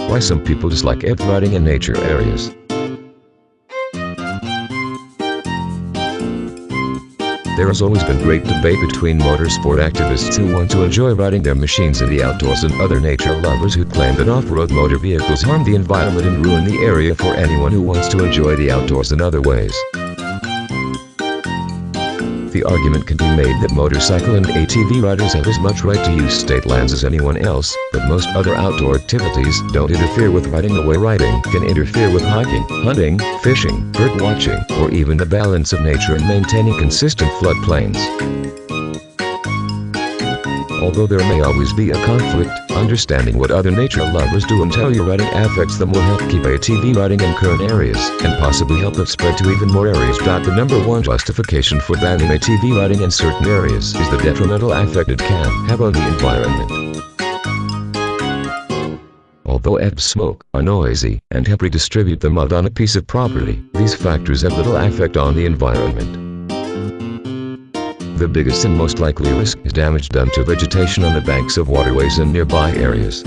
Why some people dislike ATV riding in nature areas. There has always been great debate between motorsport activists who want to enjoy riding their machines in the outdoors and other nature lovers who claim that off-road motor vehicles harm the environment and ruin the area for anyone who wants to enjoy the outdoors in other ways. The argument can be made that motorcycle and ATV riders have as much right to use state lands as anyone else, but most other outdoor activities don't interfere with riding. The way riding can interfere with hiking, hunting, fishing, bird watching, or even the balance of nature and maintaining consistent floodplains. Although there may always be a conflict, understanding what other nature lovers do and how your riding affects them will help keep ATV riding in current areas, and possibly help it spread to even more areas. The number one justification for banning ATV riding in certain areas is the detrimental effect it can have on the environment. Although ATVs smoke, are noisy, and help redistribute the mud on a piece of property, these factors have little effect on the environment. The biggest and most likely risk is damage done to vegetation on the banks of waterways and nearby areas.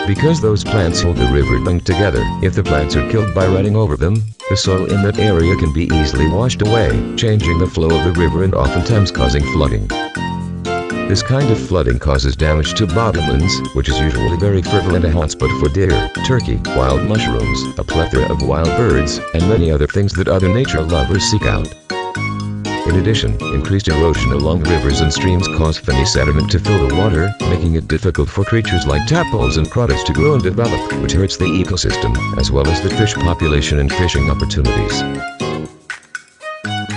Because those plants hold the riverbank together, if the plants are killed by riding over them, the soil in that area can be easily washed away, changing the flow of the river and oftentimes causing flooding. This kind of flooding causes damage to bottomlands, which is usually very fertile and a hotspot for deer, turkey, wild mushrooms, a plethora of wild birds, and many other things that other nature lovers seek out. In addition, increased erosion along rivers and streams cause finny sediment to fill the water, making it difficult for creatures like tadpoles and crawdads to grow and develop, which hurts the ecosystem, as well as the fish population and fishing opportunities.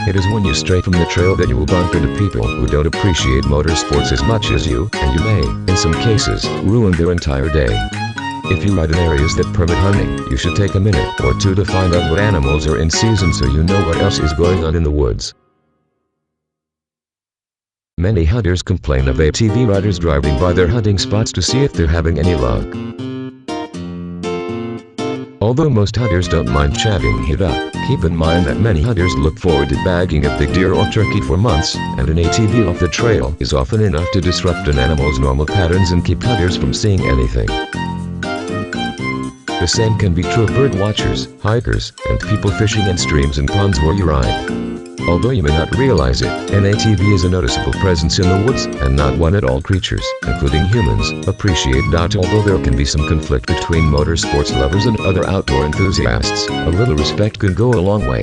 It is when you stray from the trail that you will bump into people who don't appreciate motorsports as much as you, and you may, in some cases, ruin their entire day. If you ride in areas that permit hunting, you should take a minute or two to find out what animals are in season so you know what else is going on in the woods. Many hunters complain of ATV riders driving by their hunting spots to see if they're having any luck. Although most hunters don't mind chatting it up, keep in mind that many hunters look forward to bagging a big deer or turkey for months, and an ATV off the trail is often enough to disrupt an animal's normal patterns and keep hunters from seeing anything. The same can be true of bird watchers, hikers, and people fishing in streams and ponds where you ride. Although you may not realize it, an ATV is a noticeable presence in the woods, and not one that all creatures, including humans, appreciate. Although there can be some conflict between motorsports lovers and other outdoor enthusiasts, a little respect can go a long way.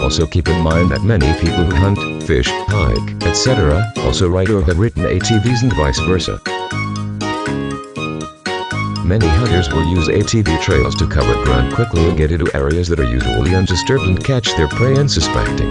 Also keep in mind that many people who hunt, fish, hike, etc., also ride or have ridden ATVs and vice versa. Many hunters will use ATV trails to cover ground quickly and get into areas that are usually undisturbed and catch their prey unsuspecting.